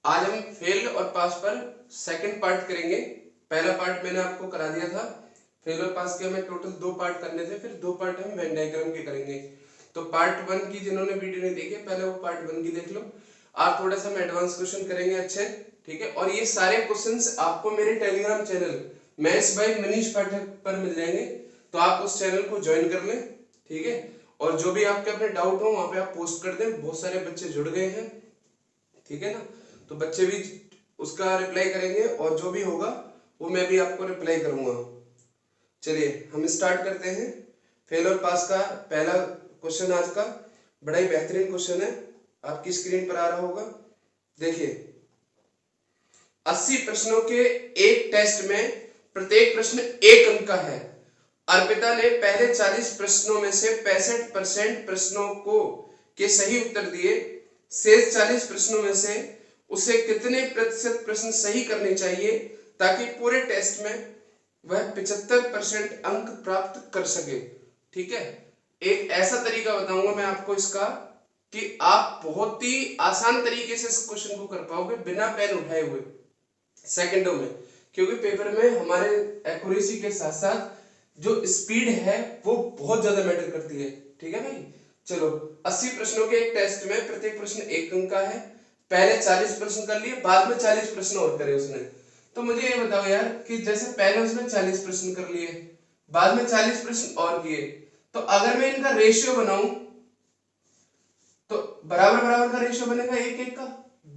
आज हम फेल और पास पर सेकंड पार्ट करेंगे। पहला पार्ट मैंने आपको करा दिया था, फेल और पास के हमें टोटल 2 पार्ट करने थे, फिर 2 पार्ट हम वेन डायग्राम के करेंगे। तो पार्ट 1 की जिन्होंने वीडियो नहीं देखी पहले वो पार्ट 1 की देख लो। आज थोड़ा सा हम एडवांस क्वेश्चन करेंगे अच्छे, ठीक है। और ये सारे क्वेश्चंस आपको मेरे Telegram channel maths by Manish Pathak पर मिल जाएंगे, तो आप उस चैनल को ज्वाइन कर लें, ठीक है। और जो भी आपके अपने डाउट हो वहां पे आप पोस्ट कर दें, बहुत सारे बच्चे जुड़ गए हैं, ठीक है ना। तो बच्चे भी उसका रिप्लाई करेंगे और जो भी होगा वो मैं भी आपको रिप्लाई करूंगा। चलिए हम स्टार्ट करते हैं। फेल और पास का पहला क्वेश्चन आज का बड़ा ही बेहतरीन क्वेश्चन है, आपकी स्क्रीन पर आ रहा होगा। देखिए 80 प्रश्नों के एक टेस्ट में प्रत्येक प्रश्न 1 अंक का है। अर्पिता ने पहले 40 प्रश्नों में से 65% प्रश्नों को के सही उत्तर दिए। शेष 40 प्रश्नों में से उसे कितने प्रतिशत प्रश्न सही करने चाहिए ताकि पूरे टेस्ट में वह 75% अंक प्राप्त कर सके, ठीक है। एक ऐसा तरीका बताऊंगा मैं आपको इसका कि आप बहुत ही आसान तरीके से इस क्वेश्चन को कर पाओगे बिना पेन उठाए हुए सेकंडों में, क्योंकि पेपर में हमारे एक्यूरेसी के साथ साथ जो स्पीड है वो बहुत ज्यादा मैटर करती है, ठीक है भाई। चलो 80 प्रश्नों के एक टेस्ट में प्रत्येक प्रश्न 1 अंक का है। पहले 40 प्रश्न कर लिए, बाद में 40 प्रश्न और करे उसने। तो मुझे ये बताओ यार कि जैसे पहले उसने 40 प्रश्न कर लिए, बाद में 40 प्रश्न और किए, तो अगर मैं इनका रेशियो बनाऊं तो बराबर बराबर का रेशियो बनेगा 1:1 का,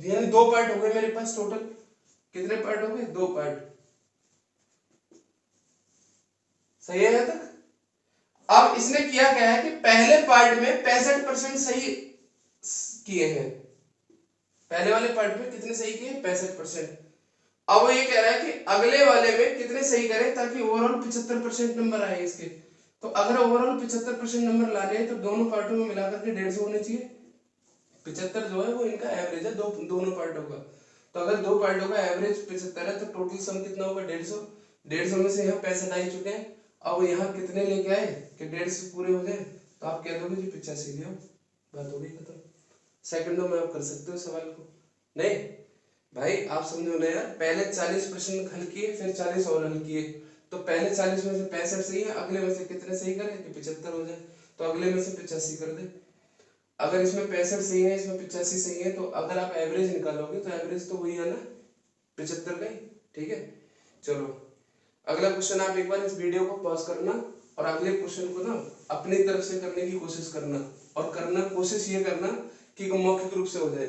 यानी 2 पार्ट हो गए मेरे पास टोटल। कितने पार्ट हो गए? 2 पार्ट। सही है यहाँ तक? अब इसने किया क्या है कि पहले पार्ट में 65% सही किए हैं। पहले वाले पार्ट में कितने सही किए? 65%। अब वो ये कह रहा है कि अगले वाले में कितने सही करें ताकि ओवरऑल 75% नंबर आए इसके। तो अगर ओवरऑल 75% नंबर लाने हैं तो दोनों पार्टों में मिलाकर के 150 होने चाहिए। 75 जो है वो इनका एवरेज है दोनों पार्टों का। तो अगर 2 पार्टों का एवरेज 75 है तो टोटल सम कितना होगा? 150। 150 में से यहाँ 65 आ चुके हैं। अब यहाँ कितने लेके आए कि 150 पूरे हो जाए, तो आप कह दोगे जी 85 ले आओ, बात हो गई खत्म। सेकंडों में आप कर सकते हो सवाल को। नहीं भाई आप समझो ना यार, पहले 40 प्रश्न हल किए, फिर 40 और हल किए, तो पहले 40 में से 65 सही है, अगले में से कितने सही करें कि 75 हो जाए, तो अगले में से 85 कर दे। अगर इसमें 65 सही है, इसमें 85 सही है, तो अगर आप एवरेज निकालोगे तो एवरेज तो वही है ना, 75 का ही, ठीक है। चलो अगला क्वेश्चन आप एक बार इस वीडियो को पॉज करना और अगले क्वेश्चन को ना अपनी तरफ से करने की कोशिश करना, और करना कोशिश ये करना कि मौखिक रूप से हो जाए।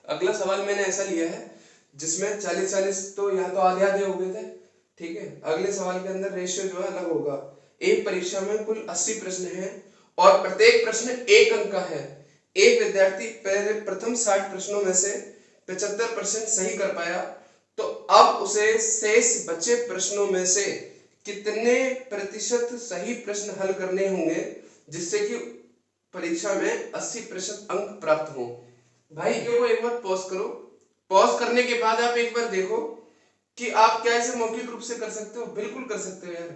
अगला सवाल मैंने ऐसा लिया है जिसमें 40-40 तो यहाँ तो आधे आधे हो गए थे, ठीक है। अगले सवाल के अंदर रेशियो जो है अलग होगा। एक परीक्षा में कुल 80 प्रश्न हैं और प्रत्येक प्रश्न 1 अंक का है। एक विद्यार्थी पहले प्रथम 60 प्रश्नों में से 75% सही कर पाया, तो अब उसे शेष बचे प्रश्नों में से कितने प्रतिशत सही प्रश्न हल करने होंगे जिससे कि परीक्षा में 80% अंक प्राप्त हो। भाई वीडियो को एक बार पॉज करो, पॉज करने के बाद आप एक बार देखो कि आप क्या इसे मौखिक रूप से कर सकते हो। बिल्कुल कर सकते हो यार।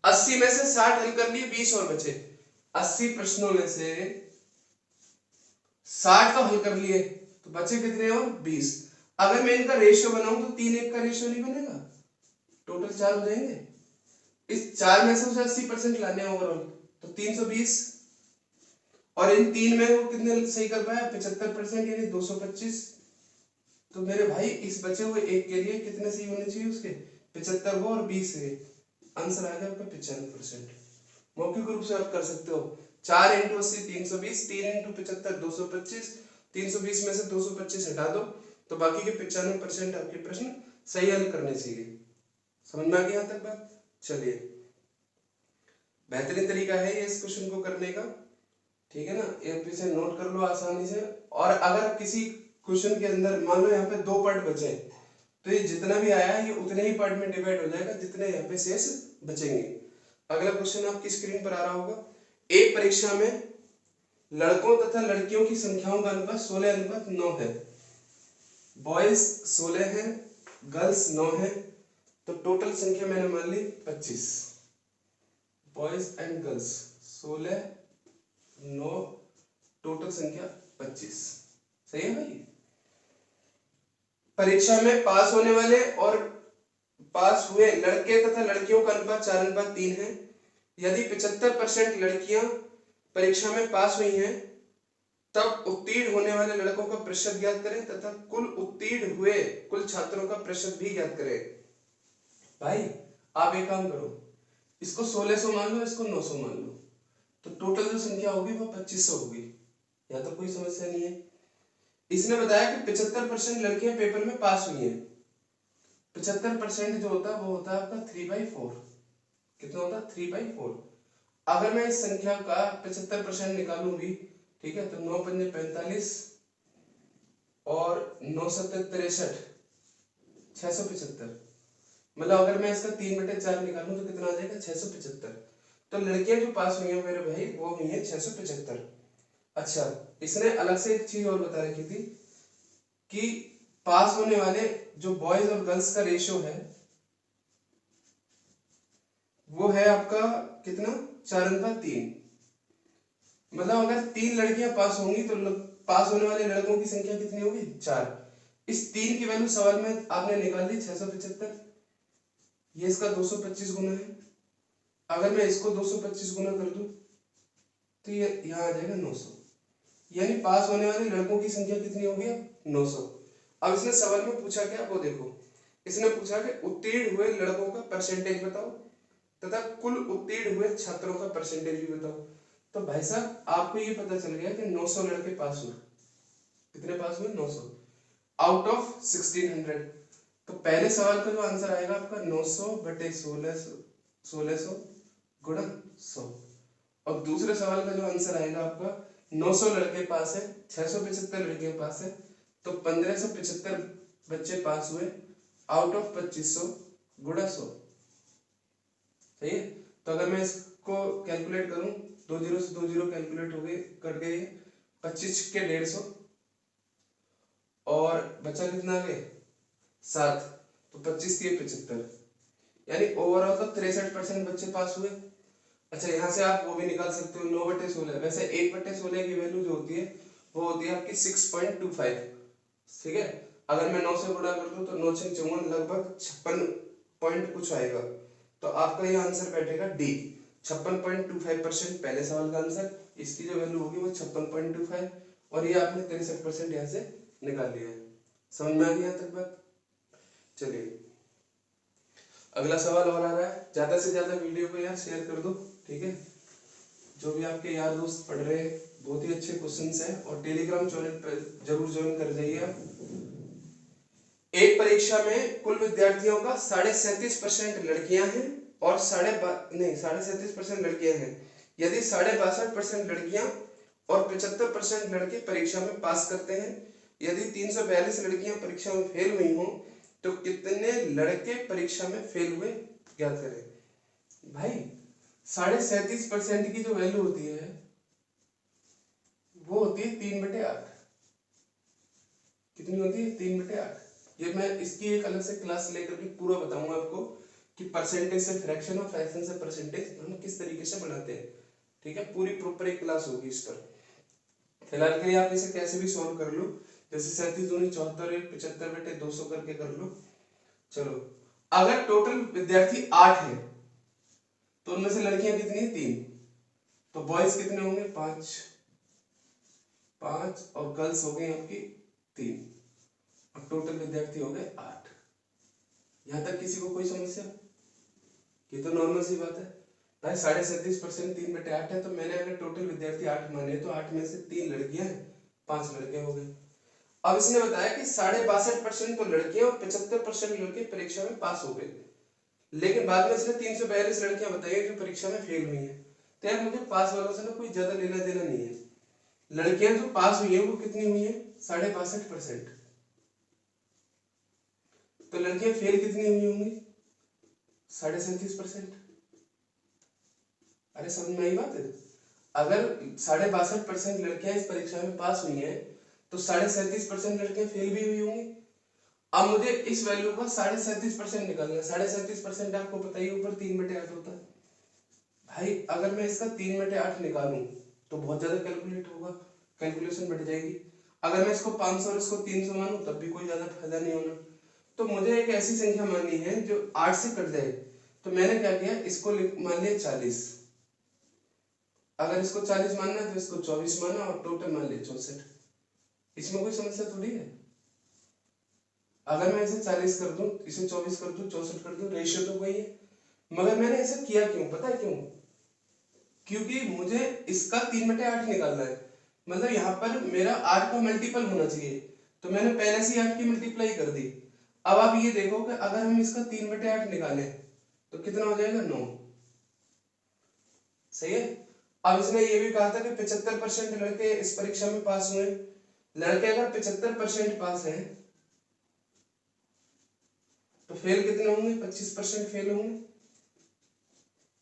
80 में से 60 हल कर लिए, 20 और बचे। 80 प्रश्नों में से 60 तो हल कर लिए, तो बचे कितने और? 20। अगर मैं इनका रेशियो बनाऊं तो 3:1 का रेशियो नहीं बनेगा, टोटल 4 हो जाएंगे। इस 4 में से उसे 80% लाने ओवरऑल, तो 320, और इन 3 में वो कितने सही कर पाया? 75%, यानी 225। तो मेरे भाई इस बचे हुए एक के लिए कितने सही होने चाहिए उसके? 75 वो और 20 है, आंसर आ गया आपका 95%। मौखिक रूप से आप कर सकते हो। 4 × 80 320, 3 × 75 225, 320 में से 225 हटा दो तो बाकी के 95% आपके प्रश्न सही हल करने चाहिए। समझ में आ गया यहाँ तक बात? चलिए बेहतरीन तरीका है ये इस क्वेश्चन को करने का, ठीक है ना। एक इसे नोट कर लो आसानी से। और अगर किसी क्वेश्चन के अंदर मान लो यहाँ पे 2 पार्ट बचे, तो ये जितना भी आया है ये उतने ही पार्ट में डिवाइड हो जाएगा जितने यहाँ पे शेष बचेंगे। अगला क्वेश्चन आपकी स्क्रीन पर आ रहा होगा। एक परीक्षा में लड़कों तथा लड़कियों की संख्याओं का अनुपात 16:9 है। बॉयज 16 है, गर्ल्स 9 है, तो टोटल संख्या मैंने मान ली 25। बॉयज एंड गर्ल्स 16 9, टोटल संख्या 25। सही है भाई? परीक्षा में पास होने वाले और पास हुए लड़के तथा लड़कियों का अनुपात 4:3 है। यदि 75% लड़कियां परीक्षा में पास हुई हैं तब उत्तीर्ण होने वाले लड़कों का प्रतिशत ज्ञात करें तथा कुल उत्तीर्ण हुए कुल छात्रों का प्रतिशत भी ज्ञात करें। भाई आप एक काम करो, इसको 1600 मान लो, इसको 900 मान लो, तो टोटल जो संख्या होगी वो 2500 होगी। या तो कोई समस्या नहीं है। इसने बताया कि 75% लड़कियां पेपर में पास हुई हैं। 75% जो होता है वो होता है आपका 3/4। कितना होता है? 3/4। अगर मैं इस संख्या का 75% निकालूंगी, ठीक है, तो 9 पंजे 45 और 9 सत्ते 63, 675। मतलब अगर मैं इसका 3/4 निकालूं तो कितना आ जाएगा? 675। तो लड़कियां जो पास हुई हैं मेरे भाई वो हुई है 675। अच्छा, इसने अलग से एक चीज और बता रखी थी कि पास होने वाले जो बॉयज और गर्ल्स का रेशियो है वो है आपका कितना? 4:3। मतलब अगर 3 लड़कियां पास होंगी तो पास होने वाले लड़कों की संख्या कितनी होगी? 4। इस 3 की वैल्यू सवाल में आपने निकाल ली 675। ये इसका 225 गुना है। अगर मैं इसको 225 गुना कर दूं तो ये यहाँ आ जाएगा 900। यानी पास होने वाले लड़कों की संख्या कितनी होगी? 900। अब इसने सवाल में पूछा क्या वो देखो। इसने पूछा कि उत्तीर्ण हुए लड़कों का परसेंटेज बताओ तथा कुल उत्तीर्ण हुए छात्रों का परसेंटेज भी बताओ। तो भाई साहब आपको ये पता चल गया कि 900 लड़के पास हुए। कितने पास हुए? 900 आउट ऑफ 1600। तो पहले सवाल का जो आंसर आएगा आपका 900 बटे 1600 गुणा 100। और दूसरे सवाल का जो आंसर आएगा आपका 900 लड़के पास है, 675 लड़के पास है, तो 1575 बच्चे पास हुए आउट ऑफ 2500 गुणा 100। सही है। तो अगर मैं इसको कैलकुलेट करूं, 2 जीरो से 2 जीरो कैलकुलेट हो गए, कट गए, 25 के 150 और बचा कितना आ गए? 7। तो 25 के 75, यानी ओवरऑल तो 63% बच्चे पास हुए। अच्छा, यहाँ से आप वो भी निकाल सकते हो 9/16। वैसे 1/16 की वैल्यू जो होती है वो होती है आपकी 6.25। ठीक है। अगर मैं 9 से गुणा कर दूं तो 9 6 54 लगभग 56 पॉइंट कुछ आएगा। तो आपका ये आंसर बैठेगा डी, 56.25% पहले सवाल का आंसर। इसकी जो वैल्यू होगी वो 56.25 और ये आपने 63% यहाँ से निकाल लिया है। समझ में आ गई यहाँ तक बात? चलिए अगला सवाल और आ रहा है। ज्यादा से ज्यादा वीडियो को यार शेयर कर दो, ठीक है। जो भी आपके यार दोस्त पढ़ रहे हैं, बहुत ही अच्छे क्वेश्चंस हैं और टेलीग्राम चैनल पर जरूर ज्वाइन कर जाइए आप। एक परीक्षा में कुल विद्यार्थियों का 37.5% लड़कियां हैं और 37.5% लड़कियां हैं। यदि 62.5% लड़कियां और 75% लड़के परीक्षा में पास करते हैं, यदि 342 लड़कियां परीक्षा में फेल हुई हों तो कितने लड़के परीक्षा में फेल हुए ज्ञात करें। भाई 37.5% की जो वैल्यू होती है वो होती है 3/8। कितनी होती है? 3/8। ये मैं इसकी एक अलग से क्लास लेकर के पूरा बताऊंगा आपको कि परसेंटेज से फ्रैक्शन और फ्रैक्शन से परसेंटेज हम किस तरीके से बनाते हैं। ठीक है, पूरी प्रॉपर एक क्लास होगी इस पर। फिलहाल के लिए आप इसे कैसे भी सॉल्व कर लो, जैसे 37 दूनी 74, 75 बटे 200 करके कर लो। चलो, अगर टोटल विद्यार्थी 8 है तो उनमें से लड़कियां कितनी है? 3। तो बॉयज कितने होंगे? 5 और गर्ल्स हो गई आपकी 3। अब टोटल विद्यार्थी हो गए 8। यहां तक किसी को कोई समस्या? ये तो नॉर्मल सी बात है भाई। 37.5% 3/8 है, तो मैंने अगर टोटल विद्यार्थी 8 माने तो 8 में से 3 लड़कियां हैं, 5 लड़के हो गए। अब इसने बताया कि 62.5% तो लड़कियां और 75% लड़के परीक्षा में पास हो गए, लेकिन बाद में इसने 342 लड़कियां बताई जो परीक्षा में फेल हुई हैं। तो यार मुझे पास वालों से ना कोई ज्यादा लेना देना नहीं है। लड़कियां जो पास हुई है वो कितनी हुई है? 62.5%। तो लड़कियां फेल कितनी हुई होंगी? 37.5%। अरे समझ में आई बात है? अगर 62.5% लड़कियां इस परीक्षा में पास हुई हैं तो 37.5% लड़कियां फेल भी हुई होंगी। अब मुझे इस वैल्यू का 37.5% निकालना है। 37.5% आपको पता ही ऊपर 3/8 होता है। भाई अगर मैं इसका 3/8 निकालूं तो बहुत ज्यादा कैलकुलेट होगा, कैलकुलेशन बढ़ जाएगी। अगर मैं इसको 500 और इसको 300 मानूं तब भी कोई ज्यादा फायदा नहीं होना। तो मुझे एक ऐसी संख्या माननी है जो 8 से कट जाए। तो मैंने क्या किया, इसको मान लिया 40। अगर इसको 40 मानना है तो इसको 24 माना और टोटल मान लिया 64। इसमें कोई समस्या थोड़ी है। अगर मैं इसे 40 कर दूं, इसे 24 कर दूं, 64 कर दूं, रेशियो तो वही है। मगर मैंने ऐसा किया क्यों, पता है क्यों? क्योंकि मुझे इसका 3/8 निकालना है। मतलब यहाँ पर मेरा 8 का मल्टीपल होना चाहिए। तो मैंने पहले से 8 की मल्टीप्लाई कर दी। अब आप ये देखो कि अगर हम इसका 3/8 निकालें तो कितना हो जाएगा, 9। सही है। अब इसने ये भी कहा था कि 75% लड़के इस परीक्षा में पास हुए। लड़के अगर 75% पास हैं तो फेल कितने होंगे, 25% फेल होंगे।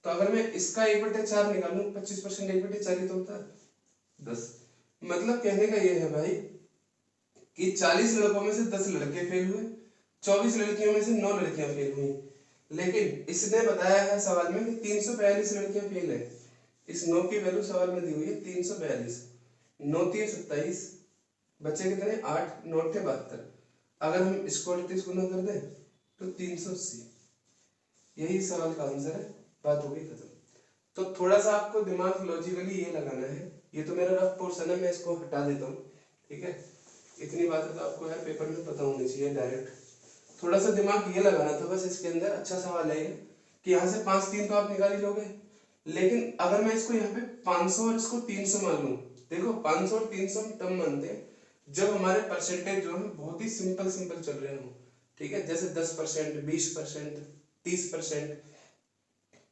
तो अगर मैं इसका 1/4 निकालूं, 25% 1/4 ही तो होता है 10। मतलब कहने का ये है भाई कि 40 लड़कों में से 10 लड़के फेल हुए, 24 लड़कियों में से 9 लड़कियां फेल हुई। लेकिन इसने बताया है सवाल में कि 342 लड़कियां फेल है। इस 9 की वैल्यू सवाल में दी हुई है 342। 9 3 27, बचे कितने, 8, 9 8 72। अगर हम इसको 38 गुना कर दें तो 380। यही सवाल का आंसर है। बात हो गई खत्म। तो थोड़ा सा आपको दिमाग लॉजिकली ये लगाना है। ये तो मेरा रफ पोर्शन है, मैं इसको हटा देता हूँ, ठीक है। इतनी बातें तो आपको यार पेपर में पता होनी चाहिए डायरेक्ट। थोड़ा सा दिमाग ये लगाना था बस इसके अंदर। अच्छा सवाल है कि यहाँ से 5 3 तो आप निकाल ही लोगे। लेकिन अगर मैं इसको यहाँ पे 500 और इसको 300 मान लूं, देखो 500 और 300 हम तब मानते हैं जब हमारे परसेंटेज जो है बहुत ही सिंपल सिंपल चल रहे हो, ठीक है। जैसे 10%, 20%, 30%,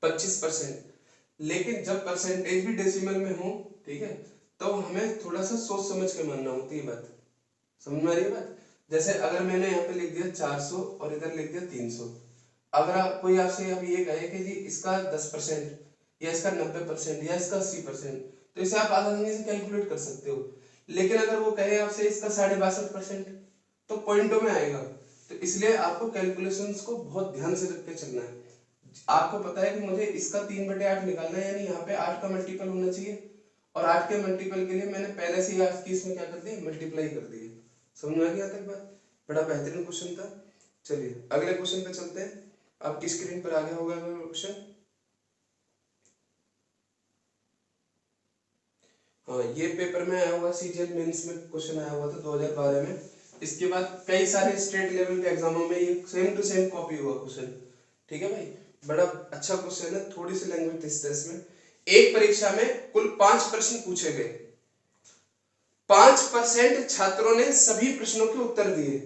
25%। लेकिन जब परसेंटेज भी डेसिमल में हो, ठीक है, तो हमें थोड़ा सा सोच समझ के मानना होती है बात। समझ में आ रही है बात? जैसे अगर मैंने यहाँ पे लिख दिया 400 और इधर लिख दिया 300। अगर कोई आपसे अब ये कहे कि जी इसका 10% या इसका 90% या इसका 80%, तो इसे आप आसानी से कैलकुलेट कर सकते हो। लेकिन अगर वो कहे आपसे इसका 62.5%, तो पॉइंटों में आएगा। तो इसलिए आपको कैलकुलेशंस को बहुत ध्यान से रख के चलना है। आपको पता है कि मुझे इसका 3/8 निकालना है, यानी यहाँ पे 8 का मल्टीपल होना चाहिए। और 8 के मल्टीपल के लिए मैंने पहले से ही 8 की इसमें क्या कर दी, मल्टीप्लाई कर दी। समझ में आ गया तक बात? बड़ा बेहतरीन क्वेश्चन था। चलिए अगले क्वेश्चन पे चलते हैं। आपकी स्क्रीन पर आ गया होगा क्वेश्चन। हाँ, ये पेपर में आया हुआ, सीजीएल मेंस में क्वेश्चन आया हुआ था 2012 में। इसके बाद कई सारे स्टेट लेवल के एग्जामों में ये सेम टू सेम कॉपी हुआ क्वेश्चन, ठीक है भाई। बड़ा अच्छा क्वेश्चन है, थोड़ी सी लैंग्वेज टेस्ट है इसमें। एक परीक्षा में कुल 5 प्रश्न पूछे गए। 5% छात्रों ने सभी प्रश्नों के उत्तर दिए।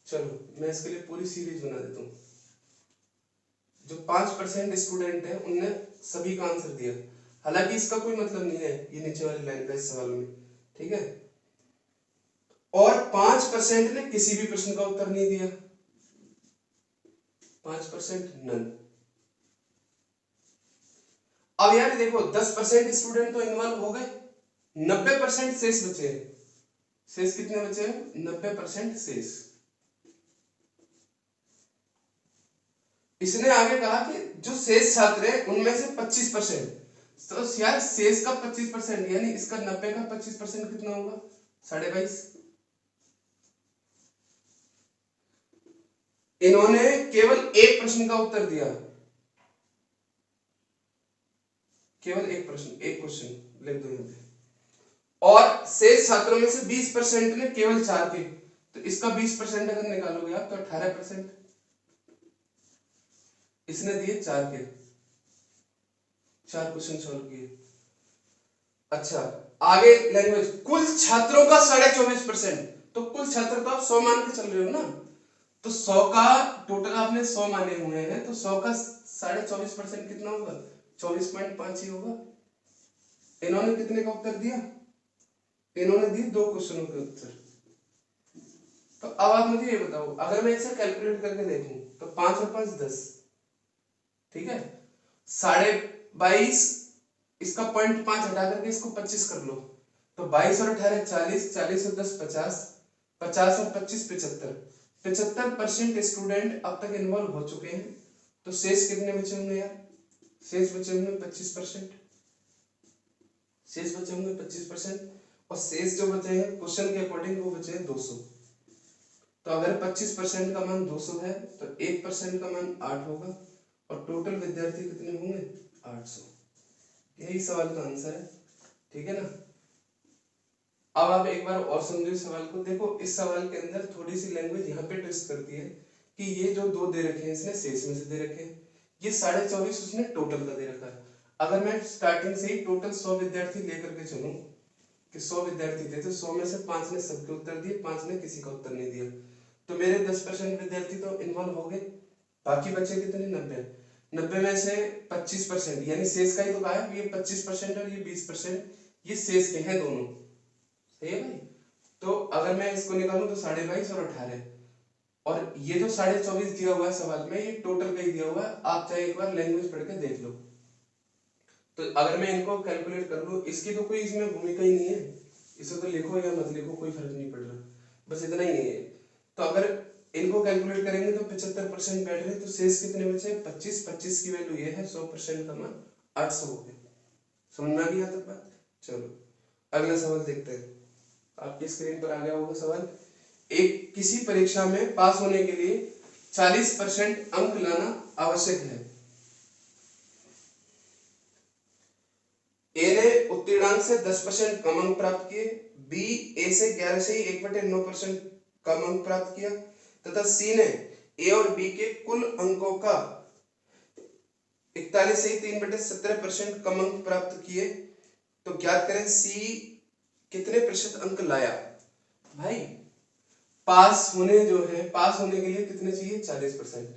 चलो मैं इसके लिए पूरी सीरीज बना देता हूँ। जो 5% स्टूडेंट है उनने सभी का आंसर दिया। हालांकि इसका कोई मतलब नहीं है ये नीचे वाली लाइन का इस सवाल में, ठीक है। और 5% ने किसी भी प्रश्न का उत्तर नहीं दिया। 5% नन। अब यार देखो 10% स्टूडेंट तो इन्वॉल्व हो गए, 90% शेष बचे। शेष कितने बचे हैं, 90% शेष। इसने आगे कहा कि जो शेष छात्र हैं उनमें से 25%, तो यार शेष का 25% यानी इसका 90 का 25% कितना होगा, 22.5। इन्होंने केवल एक प्रश्न का उत्तर दिया, केवल एक प्रश्न, एक क्वेश्चन लिख दो यहाँ पे। और शेष छात्रों में से 20% ने केवल 4 के, तो इसका 20% अगर निकालोगे आप तो 18%। इसने दिए 4 के, 4 क्वेश्चन सॉल्व किए। अच्छा आगे लैंग्वेज, कुल छात्रों का 24.5%। तो कुल छात्र तो आप 100 मान के चल रहे हो ना, तो 100 का टोटल आपने 100 माने हुए हैं, तो 100 का 24.5% कितना होगा, 24.5 ही होगा। इन्होंने कितने का उत्तर दिया, इन्होंने दिए 2 क्वेश्चनों के उत्तर। तो अब आप मुझे ये बताओ, अगर मैं इसे कैलकुलेट करके देखूं तो 5 और 5 10, ठीक है। 22.5, इसका 0.5 हटा करके इसको 25 कर लो, तो 22 और 18 40, 40 और 10 50, 50 और 25 75। 75% स्टूडेंट अब तक इन्वॉल्व हो चुके हैं। तो शेष कितने बचे होंगे यार, शेष बचे होंगे 25%। शेष बचे होंगे 25%। और शेष जो बचे हैं क्वेश्चन के अकॉर्डिंग वो बचे हैं 200। तो अगर 25% का मान 200 है तो 1% का मान 8 होगा और टोटल विद्यार्थी कितने होंगे 800। यही सवाल का आंसर है, ठीक है ना। अब आप एक बार और समझो इस सवाल को। देखो इस सवाल के अंदर थोड़ी सी लैंग्वेज यहाँ पे ट्विस्ट करती है कि ये जो दो दे रखे हैं इसने शेष में से दे रखे हैं, ये 24.5 उसने टोटल का दे रखा है। अगर मैं स्टार्टिंग से ही टोटल 100 विद्यार्थी लेकर के चलूं कि 100 विद्यार्थी थे तो 100 में से 5 ने सबके उत्तर दिए, 5 ने किसी का उत्तर नहीं दिया, तो मेरे 10% विद्यार्थी तो इन्वॉल्व हो गए। बाकी बचे कितने 90। 90 में से 25% यानी शेष का ही तो कहा है, ये 25% और ये 20% ये शेष के हैं दोनों, सही है भाई। तो अगर मैं इसको निकालूं तो 22.5 और 18, और ये जो 24.5 दिया हुआ है सवाल में ये टोटल का ही दिया हुआ है, आप चाहे एक बार लैंग्वेज पढ़ के देख लो। तो अगर मैं इनको कैलकुलेट कर लूं, इसकी तो कोई इसमें भूमिका ही नहीं है, इसे तो लिखो या मत लिखो कोई फर्क नहीं पड़ रहा, बस इतना ही है। तो अगर इनको कैलकुलेट करेंगे तो 75% बैठ रहे, तो शेष कितने बचे 25, 25 की वैल्यू ये है, 100% का मान 800 हो गया। समझ में आ गया तक बात। चलो अगला सवाल देखते हैं। आपकी स्क्रीन पर आ गया होगा सवाल। एक किसी परीक्षा में पास होने के लिए 40% अंक लाना आवश्यक है। ए ने उत्तीर्णांक से 10% कम अंक प्राप्त किए, बी ए से 11 से ही 1/9% कम अंक प्राप्त किया, तथा सी ने ए और बी के कुल अंकों का 41 से ही 3/17% कम अंक प्राप्त किए। तो ज्ञात करें सी कितने प्रतिशत अंक लाया। भाई पास होने जो है, पास होने के लिए कितने चाहिए 40%,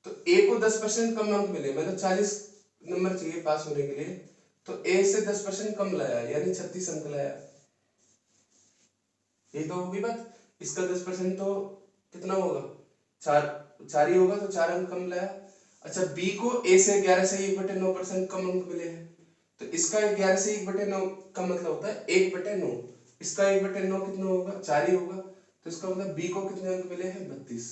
तो ए को 10% कम अंक मिले, मतलब 40 नंबर चाहिए पास होने के लिए, तो ए से 10% कम लाया यानी 36 अंक लाया। यही तो होगी बात। इसका 10% तो कितना होगा 4 ही होगा, तो 4 अंक कम लाया। अच्छा बी को ए से 11 से 1/9% कम अंक मिले हैं, तो इसका 11 से 1/9 का मतलब होता है 1/9, इसका 1/9 कितना होगा 4 ही होगा, तो इसका मतलब बी को कितने अंक मिले हैं 32।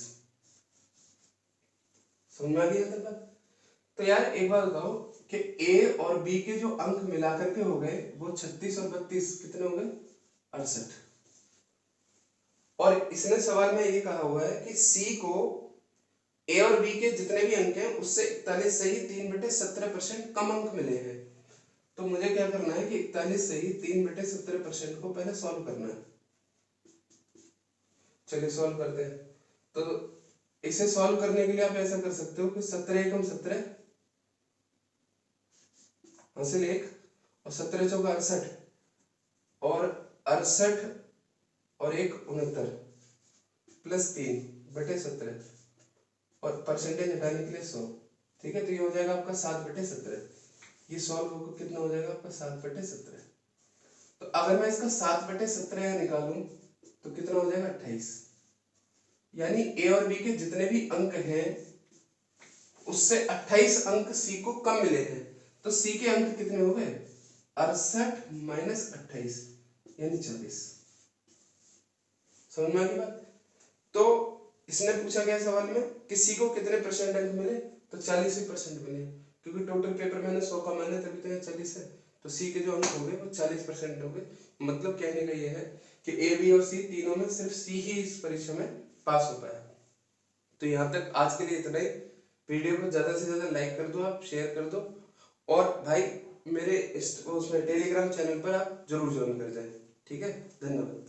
समझ में आ गया था बात। तो यार एक बात बताओ कि ए और बी के जो अंक मिलाकर के हो गए वो 36 और 32 कितने हो गए 68। और इसने सवाल में ये कहा हुआ है कि सी को ए और बी के जितने भी अंक हैं उससे 41 से ही 3/17% कम अंक मिले हैं। तो मुझे क्या करना है कि 41 से ही 3/17% को पहले सॉल्व करना है। चलिए सॉल्व करते हैं। तो इसे सॉल्व करने के लिए आप ऐसा कर सकते हो कि 17 एकम 17 हासिल 1 और 17 चौका 68 और 68 और 1 69 प्लस 3/17 और परसेंटेज हटाने के लिए 100। ठीक है, तो ये हो जाएगा आपका 7/17। ये सॉल्व होकर कितना हो जाएगा आपका 7/17। तो अगर मैं इसका 7/17 निकालूं तो कितना हो जाएगा 28। यानी ए और बी के जितने भी अंक हैं उससे 28 अंक सी को कम मिले हैं। तो सी के अंक कितने हो गए 68 माइनस 28 यानी 40। समझ में आ गई बात। तो इसने पूछा गया सवाल में कि सी को कितने परसेंट अंक मिले, तो 40% मिले, क्योंकि टोटल पेपर मैंने 100 का माना तभी तो 40 है। तो सी के जो अंक हो गए वो 40% हो गए। मतलब कहने का ये है कि ए बी और सी तीनों में सिर्फ सी ही इस परीक्षा में पास हो पाया। तो यहाँ तक आज के लिए इतना ही। वीडियो को ज्यादा से ज्यादा लाइक कर दो, आप शेयर कर दो, और भाई मेरे उसमें टेलीग्राम चैनल पर आप जरूर ज्वाइन कर जाए। ठीक है, धन्यवाद।